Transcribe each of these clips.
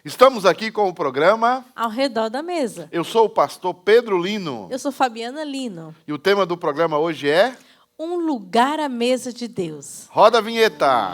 Estamos aqui com o programa Ao Redor da Mesa. Eu sou o pastor Pedro Lino. Eu sou Fabiana Lino. E o tema do programa hoje é Um lugar à mesa de Deus. Roda a vinheta.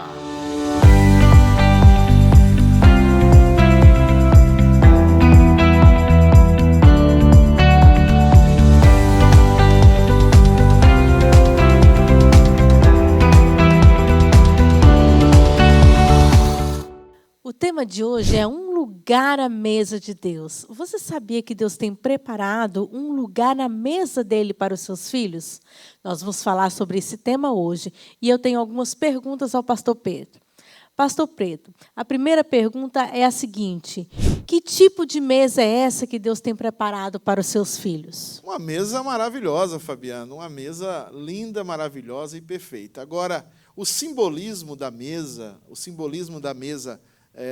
O tema de hoje é um lugar à mesa de Deus. Você sabia que Deus tem preparado um lugar na mesa dele para os seus filhos? Nós vamos falar sobre esse tema hoje e eu tenho algumas perguntas ao pastor Pedro. Pastor Pedro, a primeira pergunta é a seguinte: que tipo de mesa é essa que Deus tem preparado para os seus filhos? Uma mesa maravilhosa, Fabiano, uma mesa linda, maravilhosa e perfeita. Agora, o simbolismo da mesa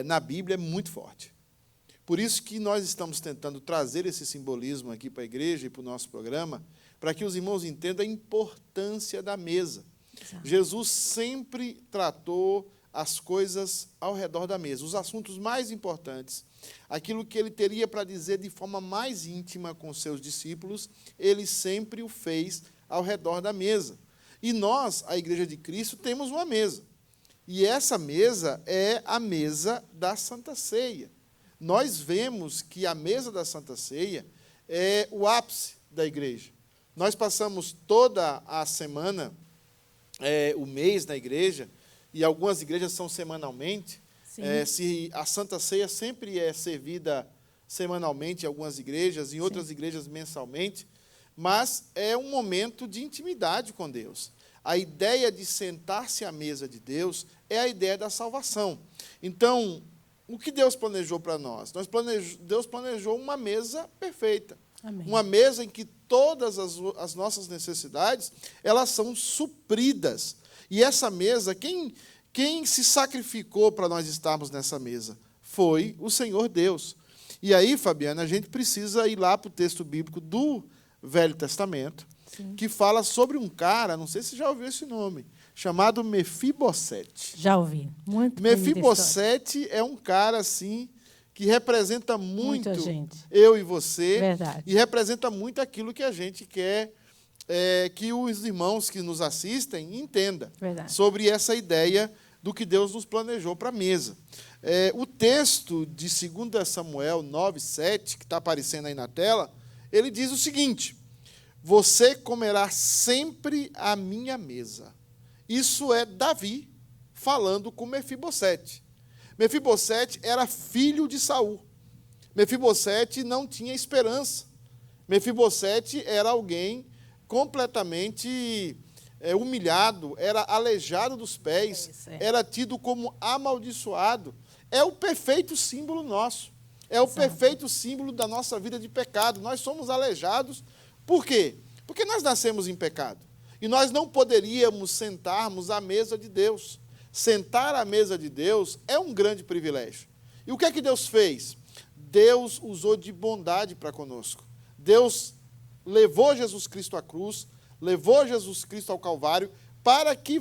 na Bíblia é muito forte. Por isso que nós estamos tentando trazer esse simbolismo aqui para a igreja e para o nosso programa, para que os irmãos entendam a importância da mesa. Exato. Jesus sempre tratou as coisas ao redor da mesa, os assuntos mais importantes, aquilo que ele teria para dizer de forma mais íntima com seus discípulos, ele sempre o fez ao redor da mesa. E nós, a Igreja de Cristo, temos uma mesa. E essa mesa é a mesa da Santa Ceia. Nós vemos que a mesa da Santa Ceia é o ápice da igreja. Nós passamos toda a semana, o mês na igreja, e algumas igrejas são semanalmente. Se a Santa Ceia sempre é servida semanalmente em algumas igrejas, em outras igrejas mensalmente, mas é um momento de intimidade com Deus. A ideia de sentar-se à mesa de Deus é a ideia da salvação. Então, o que Deus planejou para nós? Deus planejou uma mesa perfeita. Amém. Uma mesa em que todas as nossas necessidades, elas são supridas. E essa mesa, quem se sacrificou para nós estarmos nessa mesa? Foi o Senhor Deus. E aí, Fabiana, a gente precisa ir lá para o texto bíblico do Velho Testamento, que fala sobre um cara, não sei se você já ouviu esse nome, chamado Mefibosete. Já ouvi. Muito Mefibosete é um cara, assim, que representa muito eu e você. Verdade. E representa muito aquilo que a gente quer que os irmãos que nos assistem entendam. Verdade. Sobre essa ideia do que Deus nos planejou para a mesa. O texto de 2 Samuel 9:7, que está aparecendo aí na tela, ele diz o seguinte: você comerá sempre à minha mesa. Isso é Davi falando com Mefibosete. Mefibosete era filho de Saul. Mefibosete não tinha esperança. Mefibosete era alguém completamente humilhado, era aleijado dos pés, era tido como amaldiçoado. É o perfeito símbolo nosso. É o perfeito símbolo da nossa vida de pecado. Nós somos aleijados. Por quê? Porque nós nascemos em pecado. E nós não poderíamos sentarmos à mesa de Deus. Sentar à mesa de Deus é um grande privilégio. E o que é que Deus fez? Deus usou de bondade para conosco. Deus levou Jesus Cristo à cruz, levou Jesus Cristo ao Calvário, para que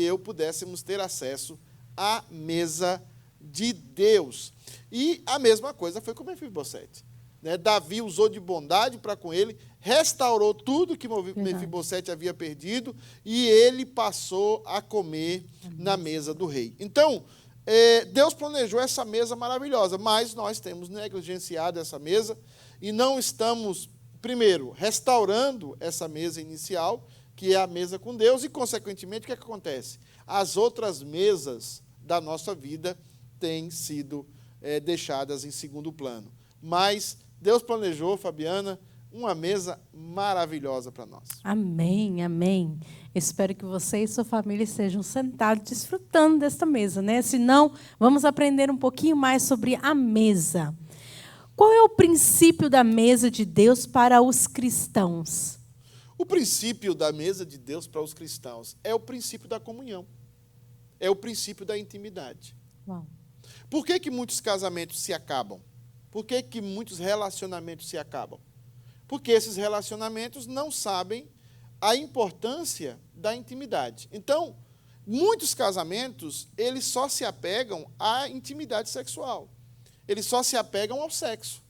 eu pudéssemos ter acesso à mesa de Deus. E a mesma coisa foi com Mefibosete. Davi usou de bondade para com ele, restaurou tudo que Mefibosete havia perdido e ele passou a comer na mesa do rei. Então, Deus planejou essa mesa maravilhosa, mas nós temos negligenciado essa mesa e não estamos, primeiro, restaurando essa mesa inicial, que é a mesa com Deus, e, consequentemente, o que acontece? As outras mesas da nossa vida têm sido deixadas em segundo plano. Mas Deus planejou, Fabiana, uma mesa maravilhosa para nós. Amém, amém. Espero que você e sua família estejam sentados, desfrutando desta mesa, né? Senão, vamos aprender um pouquinho mais sobre a mesa. Qual é o princípio da mesa de Deus para os cristãos? O princípio da mesa de Deus para os cristãos é o princípio da comunhão. É o princípio da intimidade. Uau. Por que muitos casamentos se acabam? Por que muitos relacionamentos se acabam? Porque esses relacionamentos não sabem a importância da intimidade. Então, Muitos casamentos, eles só se apegam à intimidade sexual. Eles só se apegam ao sexo.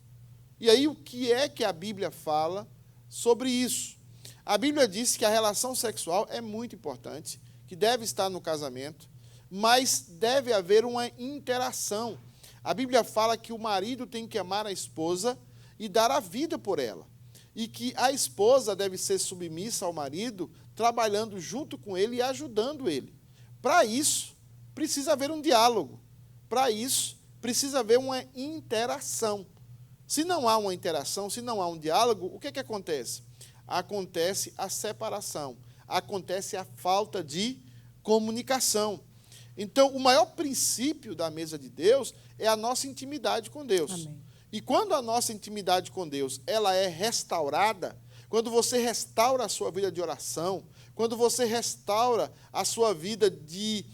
E aí, o que é que a Bíblia fala sobre isso? A Bíblia diz que a relação sexual é muito importante, que deve estar no casamento, mas deve haver uma interação. A Bíblia fala que o marido tem que amar a esposa e dar a vida por ela. E que a esposa deve ser submissa ao marido, trabalhando junto com ele e ajudando ele. Para isso, precisa haver um diálogo. Para isso, precisa haver uma interação. Se não há uma interação, se não há um diálogo, o que é que acontece? Acontece a separação, acontece a falta de comunicação. Então, o maior princípio da mesa de Deus é a nossa intimidade com Deus. Amém. E quando a nossa intimidade com Deus ela é restaurada, quando você restaura a sua vida de oração, quando você restaura a sua vida de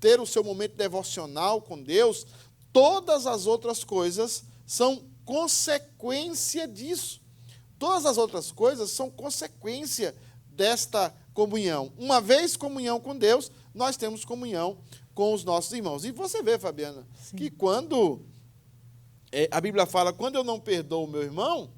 ter o seu momento devocional com Deus, todas as outras coisas são consequência disso. Todas as outras coisas são consequência desta comunhão. Uma vez comunhão com Deus, nós temos comunhão com os nossos irmãos. E você vê, Fabiana, Sim. que quando a Bíblia fala, quando eu não perdoo o meu irmão,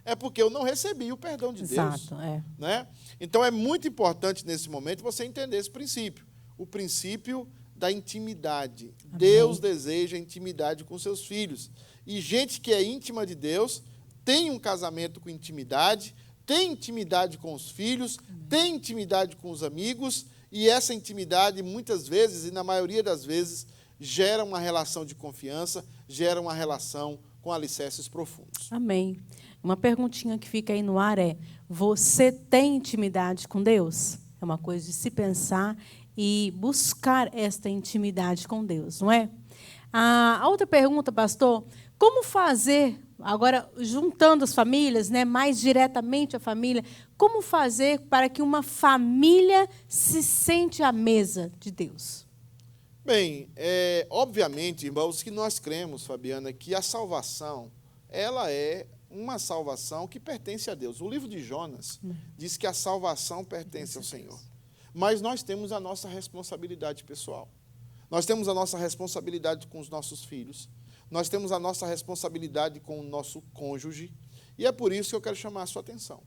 é porque eu não recebi o perdão de Deus. Exato, Né? Então, é muito importante, nesse momento, você entender esse princípio. O princípio da intimidade. Amém. Deus deseja intimidade com seus filhos. E gente que é íntima de Deus tem um casamento com intimidade, tem intimidade com os filhos, tem intimidade com os amigos, e essa intimidade, muitas vezes, e na maioria das vezes, gera uma relação de confiança, gera uma relação com alicerces profundos. Amém. Uma perguntinha que fica aí no ar é: você tem intimidade com Deus? É uma coisa de se pensar e buscar esta intimidade com Deus, não é? A outra pergunta, pastor: como fazer, agora juntando as famílias, né, mais diretamente a família, como fazer para que uma família se sente à mesa de Deus? Bem, obviamente, irmãos, que nós cremos, Fabiana, que a salvação, ela é uma salvação que pertence a Deus. O livro de Jonas diz que a salvação pertence ao Senhor. Mas nós temos a nossa responsabilidade pessoal. Nós temos a nossa responsabilidade com os nossos filhos. Nós temos a nossa responsabilidade com o nosso cônjuge. E é por isso que eu quero chamar a sua atenção.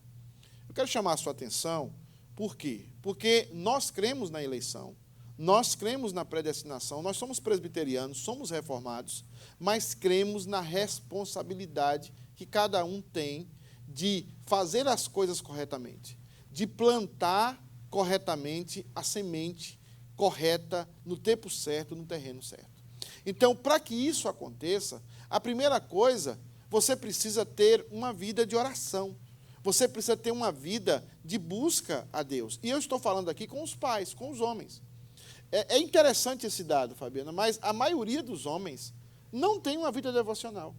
Eu quero chamar a sua atenção, por quê? Porque nós cremos na eleição. Nós cremos na predestinação, nós somos presbiterianos, somos reformados, mas cremos na responsabilidade que cada um tem de fazer as coisas corretamente, de plantar corretamente a semente correta, no tempo certo, no terreno certo. Então, para que isso aconteça, a primeira coisa, você precisa ter uma vida de oração. Você precisa ter uma vida de busca a Deus. E eu estou falando aqui com os pais, com os homens. É interessante esse dado, Fabiana, mas a maioria dos homens não tem uma vida devocional.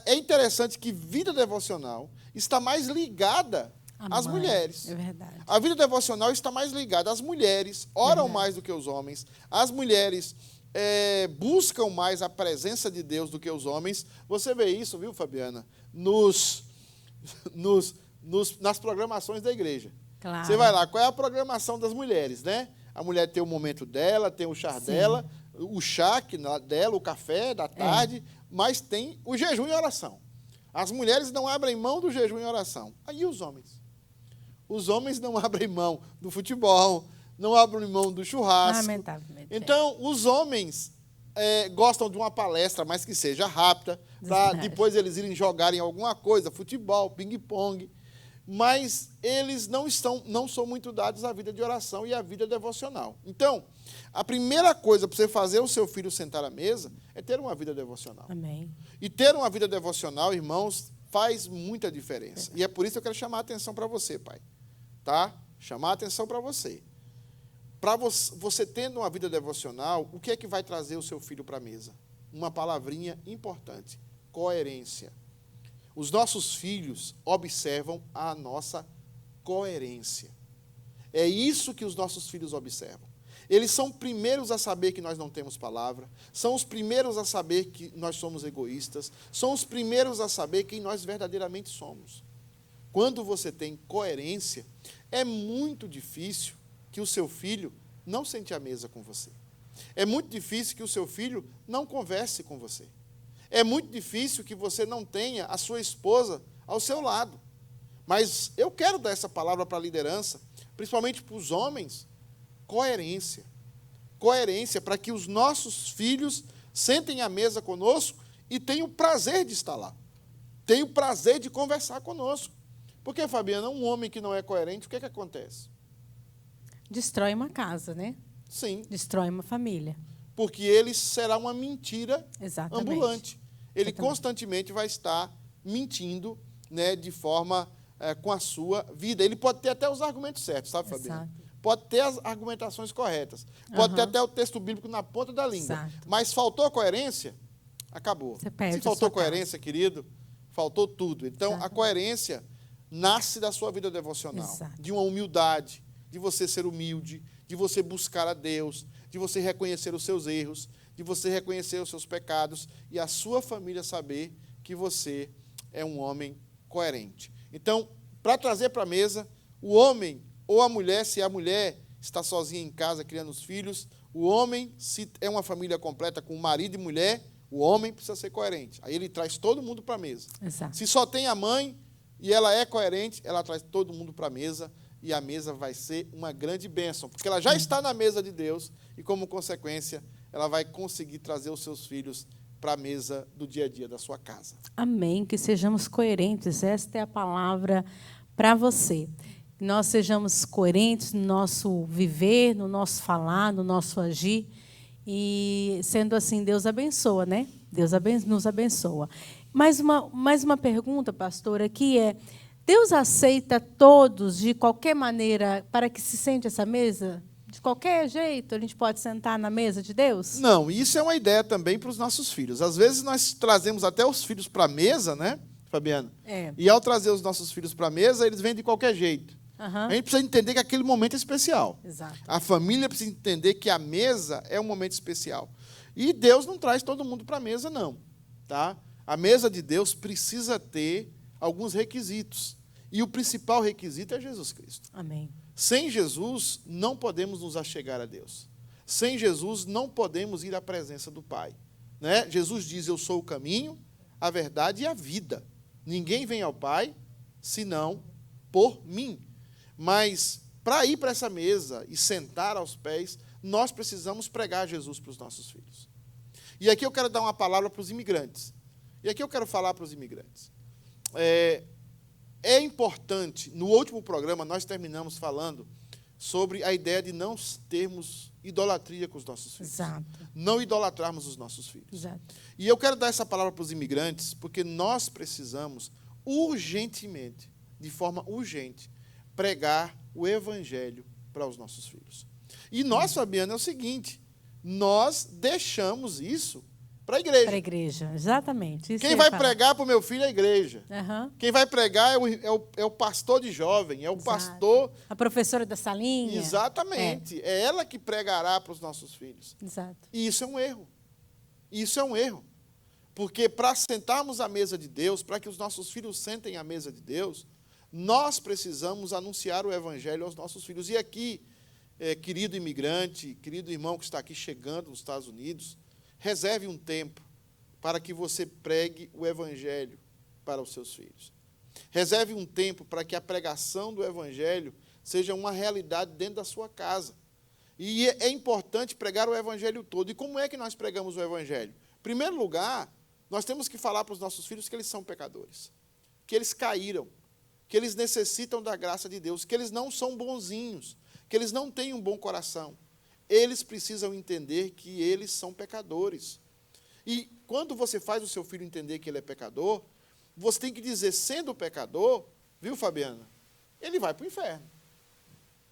É interessante que vida devocional está mais ligada às mulheres. É verdade. A vida devocional está mais ligada às mulheres, oram mais do que os homens. As mulheres buscam mais a presença de Deus do que os homens. Você vê isso, viu, Fabiana? Nas programações da igreja. Claro. Você vai lá, qual é a programação das mulheres, né? A mulher tem o momento dela, tem o chá dela, o chá dela, o café da tarde, mas tem o jejum e oração. As mulheres não abrem mão do jejum e oração. Aí os homens? Os homens não abrem mão do futebol, não abrem mão do churrasco. Lamentavelmente. Então, os homens gostam de uma palestra, mas que seja rápida, para depois eles irem jogarem alguma coisa, futebol, ping-pong. Mas eles não são muito dados à vida de oração e à vida devocional. Então, a primeira coisa para você fazer o seu filho sentar à mesa é ter uma vida devocional. Amém. E ter uma vida devocional, irmãos, faz muita diferença. E é por isso que eu quero chamar a atenção para você, pai. Tá? Chamar a atenção para você. Para você tendo uma vida devocional, o que é que vai trazer o seu filho para a mesa? Uma palavrinha importante: coerência. Os nossos filhos observam a nossa coerência. É isso que os nossos filhos observam. Eles são primeiros a saber que nós não temos palavra, são os primeiros a saber que nós somos egoístas, são os primeiros a saber quem nós verdadeiramente somos. Quando você tem coerência, é muito difícil que o seu filho não sente à mesa com você. É muito difícil que o seu filho não converse com você. É muito difícil que você não tenha a sua esposa ao seu lado. Mas eu quero dar essa palavra para a liderança, principalmente para os homens, coerência. Coerência para que os nossos filhos sentem à mesa conosco e tenham o prazer de estar lá. Tenham o prazer de conversar conosco. Porque, Fabiana, um homem que não é coerente, o que acontece? Destrói uma casa, né? Sim. Destrói uma família. Porque ele será uma mentira Exatamente. ambulante. Ele Exatamente. constantemente vai estar mentindo, né, de forma com a sua vida. Ele pode ter até os argumentos certos, sabe, Fabiana? Exato. Pode ter as argumentações corretas. Pode ter até o texto bíblico na ponta da língua. Exato. Mas faltou a coerência, acabou. Você perde Se a faltou sua casa. coerência, querido, faltou tudo. Então, a Exatamente. coerência nasce da sua vida devocional. Exato. De uma humildade, de você ser humilde, de você buscar a Deus, de você reconhecer os seus erros, de você reconhecer os seus pecados e a sua família saber que você é um homem coerente. Então, para trazer para a mesa, o homem ou a mulher, se a mulher está sozinha em casa criando os filhos, o homem, se é uma família completa com marido e mulher, o homem precisa ser coerente. Aí ele traz todo mundo para a mesa. Exato. Se só tem a mãe e ela é coerente, ela traz todo mundo para a mesa e a mesa vai ser uma grande bênção, porque ela já está na mesa de Deus e, como consequência, ela vai conseguir trazer os seus filhos para a mesa do dia a dia da sua casa. Amém. Que sejamos coerentes. Esta é a palavra para você. Que nós sejamos coerentes no nosso viver, no nosso falar, no nosso agir. E, sendo assim, Deus abençoa, né? Deus nos abençoa. Mais uma pergunta, pastor, aqui é: Deus aceita todos, de qualquer maneira, para que se sente essa mesa? De qualquer jeito, a gente pode sentar na mesa de Deus? Não, isso é uma ideia também para os nossos filhos. Às vezes nós trazemos até os filhos para a mesa, né, Fabiana? É. E ao trazer os nossos filhos para a mesa, eles vêm de qualquer jeito. Aham. A gente precisa entender que aquele momento é especial. Exato. A família precisa entender que a mesa é um momento especial. E Deus não traz todo mundo para a mesa, não. Tá? A mesa de Deus precisa ter alguns requisitos. E o principal requisito é Jesus Cristo. Amém. Sem Jesus, não podemos nos achegar a Deus. Sem Jesus, não podemos ir à presença do Pai. Né? Jesus diz: eu sou o caminho, a verdade e a vida. Ninguém vem ao Pai, senão por mim. Mas, para ir para essa mesa e sentar aos pés, nós precisamos pregar Jesus para os nossos filhos. E aqui eu quero dar uma palavra para os imigrantes. E aqui eu quero falar para os imigrantes. É importante, no último programa nós terminamos falando sobre a ideia de não termos idolatria com os nossos filhos. Exato. Não idolatrarmos os nossos filhos. Exato. E eu quero dar essa palavra para os imigrantes, porque nós precisamos urgentemente, de forma urgente, pregar o evangelho para os nossos filhos. E nós, Fabiana, é o seguinte: nós deixamos isso para a igreja. Para a igreja, exatamente. Isso Quem eu vai ia falar. pregar para o meu filho é a igreja. Aham. Quem vai pregar é o pastor de jovem, é o Exato. pastor. A professora da salinha. Exatamente. É ela que pregará para os nossos filhos. Exato. E isso é um erro. Isso é um erro. Porque para sentarmos à mesa de Deus, para que os nossos filhos sentem à mesa de Deus, nós precisamos anunciar o evangelho aos nossos filhos. E aqui, querido imigrante, querido irmão que está aqui chegando nos Estados Unidos, reserve um tempo para que você pregue o evangelho para os seus filhos. Reserve um tempo para que a pregação do evangelho seja uma realidade dentro da sua casa. E é importante pregar o evangelho todo. E como é que nós pregamos o evangelho? Em primeiro lugar, nós temos que falar para os nossos filhos que eles são pecadores, que eles caíram, que eles necessitam da graça de Deus, que eles não são bonzinhos, que eles não têm um bom coração. Eles precisam entender que eles são pecadores. E quando você faz o seu filho entender que ele é pecador, você tem que dizer, sendo pecador, viu, Fabiana? Ele vai para o inferno.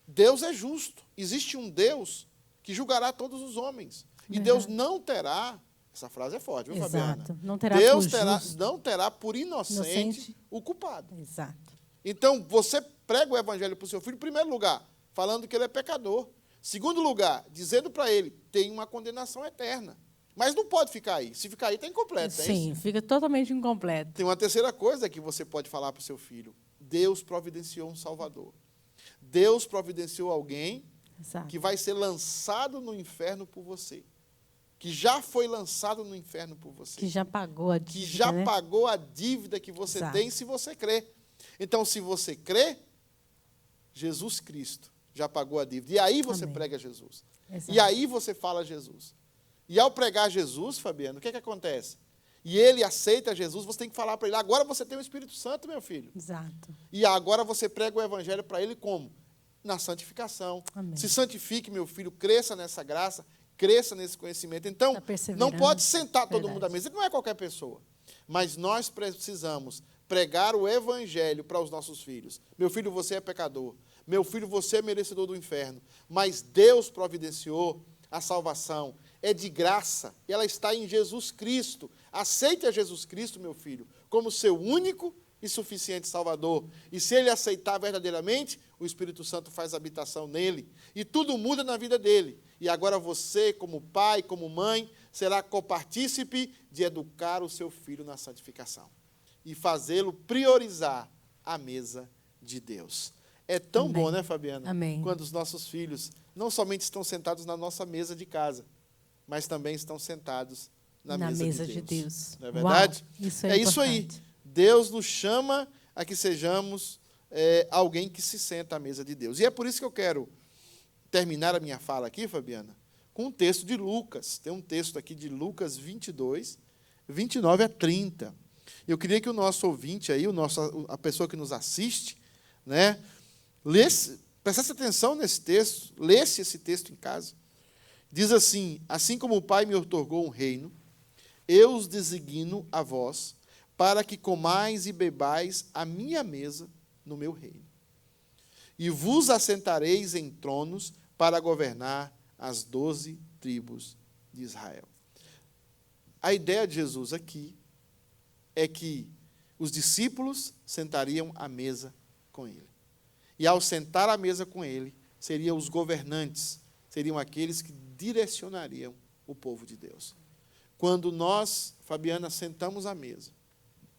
Deus é justo. Existe um Deus que julgará todos os homens. E Verdade. Deus não terá, essa frase é forte, viu, Exato. Fabiana? Não terá Deus por justo. não terá por inocente Inocente. o culpado. Exato. Então, você prega o evangelho para o seu filho, em primeiro lugar, falando que ele é pecador. Segundo lugar, dizendo para ele, tem uma condenação eterna. Mas não pode ficar aí. Se ficar aí, está incompleto. é Sim, isso? fica totalmente incompleto. Tem uma terceira coisa que você pode falar para o seu filho. Deus providenciou um Salvador. Deus providenciou alguém Exato. que vai ser lançado no inferno por você. Que já foi lançado no inferno por você. Que já pagou a dívida, Que já né? pagou a dívida que você Exato. tem se você crê. Então, se você crê, Jesus Cristo já pagou a dívida. E aí você Amém. prega Jesus. Exato. E aí você fala Jesus. E ao pregar Jesus, Fabiano, o que acontece? E ele aceita Jesus, você tem que falar para ele, agora você tem o Espírito Santo, meu filho. Exato. E agora você prega o evangelho para ele como? Na santificação. Amém. Se santifique, meu filho, cresça nessa graça, cresça nesse conhecimento. Então, Na perseverança. não pode sentar todo Verdade. mundo à mesa. Ele não é qualquer pessoa. Mas nós precisamos pregar o evangelho para os nossos filhos. Meu filho, você é pecador. Meu filho, você é merecedor do inferno. Mas Deus providenciou a salvação. É de graça. Ela está em Jesus Cristo. Aceite a Jesus Cristo, meu filho, como seu único e suficiente Salvador. E se ele aceitar verdadeiramente, o Espírito Santo faz habitação nele. E tudo muda na vida dele. E agora você, como pai, como mãe, será copartícipe de educar o seu filho na santificação. E fazê-lo priorizar a mesa de Deus. É tão Amém. bom, né, Fabiana? Amém. Quando os nossos filhos não somente estão sentados na nossa mesa de casa, mas também estão sentados na mesa de Deus. Não é verdade? Uau, isso é isso aí. importante. Deus nos chama a que sejamos alguém que se senta à mesa de Deus. E é por isso que eu quero terminar a minha fala aqui, Fabiana, com um texto de Lucas. Tem um texto aqui de Lucas 22, 29 a 30. Eu queria que o nosso ouvinte aí, a pessoa que nos assiste, né, prestasse atenção nesse texto, lesse esse texto em casa. Diz assim: assim como o Pai me outorgou um reino, eu os designo a vós, para que comais e bebais a minha mesa no meu reino. E vos assentareis em tronos para governar as 12 tribos de Israel. A ideia de Jesus aqui é que os discípulos sentariam à mesa com ele. E ao sentar à mesa com ele, seriam os governantes, seriam aqueles que direcionariam o povo de Deus. Quando nós, Fabiana, sentamos à mesa,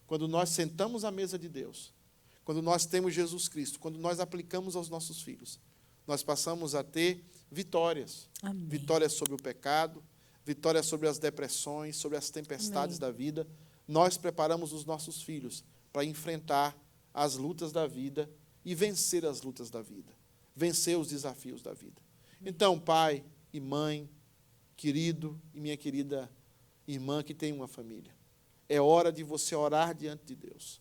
quando nós sentamos à mesa de Deus, quando nós temos Jesus Cristo, quando nós aplicamos aos nossos filhos, nós passamos a ter vitórias. Amém. Vitórias sobre o pecado, vitórias sobre as depressões, sobre as tempestades Amém. da vida. Nós preparamos os nossos filhos para enfrentar as lutas da vida e vencer as lutas da vida, vencer os desafios da vida. Então, pai e mãe, querido e minha querida irmã que tem uma família, é hora de você orar diante de Deus,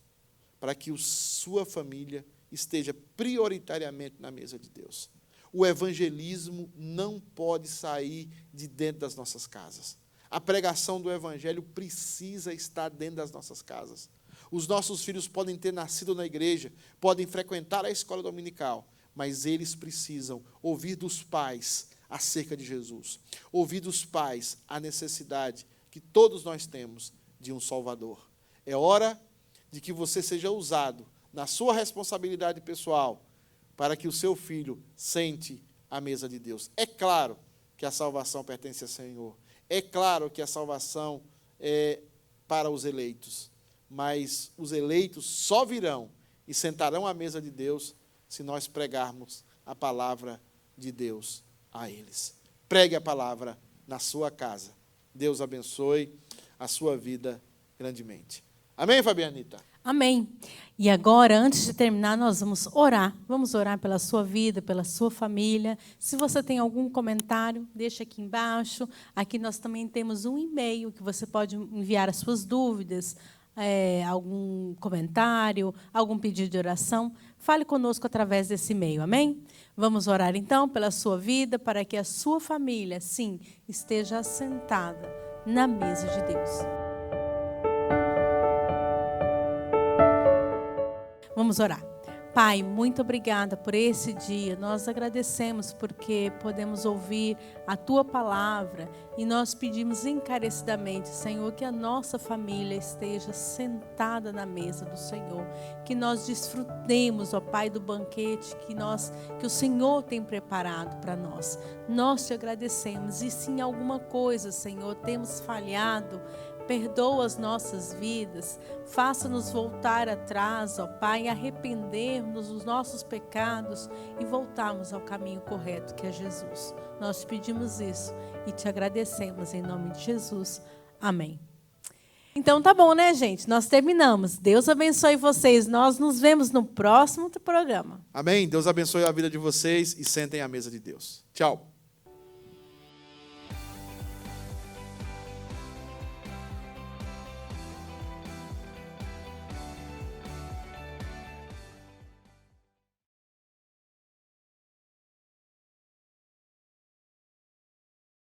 para que sua família esteja prioritariamente na mesa de Deus. O evangelismo não pode sair de dentro das nossas casas. A pregação do evangelho precisa estar dentro das nossas casas. Os nossos filhos podem ter nascido na igreja, podem frequentar a escola dominical, mas eles precisam ouvir dos pais acerca de Jesus. Ouvir dos pais a necessidade que todos nós temos de um Salvador. É hora de que você seja usado na sua responsabilidade pessoal para que o seu filho sente à mesa de Deus. É claro que a salvação pertence ao Senhor. É claro que a salvação é para os eleitos. Mas os eleitos só virão e sentarão à mesa de Deus se nós pregarmos a palavra de Deus a eles. Pregue a palavra na sua casa. Deus abençoe a sua vida grandemente. Amém, Fabianita? Amém. E agora, antes de terminar, nós vamos orar. Vamos orar pela sua vida, pela sua família. Se você tem algum comentário, deixa aqui embaixo. Aqui nós também temos um e-mail que você pode enviar as suas dúvidas, algum comentário, algum pedido de oração. Fale conosco através desse e-mail, amém? Vamos orar, então, pela sua vida, para que a sua família, sim, esteja assentada na mesa de Deus. Vamos orar. Pai, muito obrigada por esse dia. Nós agradecemos porque podemos ouvir a Tua palavra e nós pedimos encarecidamente, Senhor, que a nossa família esteja sentada na mesa do Senhor, que nós desfrutemos, ó Pai, do banquete que o Senhor tem preparado para nós. Nós te agradecemos e se em alguma coisa, Senhor, temos falhado, perdoa as nossas vidas, faça-nos voltar atrás, ó Pai, arrependermos dos nossos pecados e voltarmos ao caminho correto, que é Jesus. Nós pedimos isso e te agradecemos em nome de Jesus. Amém. Então tá bom, né, gente? Nós terminamos. Deus abençoe vocês. Nós nos vemos no próximo programa. Amém? Deus abençoe a vida de vocês e sentem à mesa de Deus. Tchau.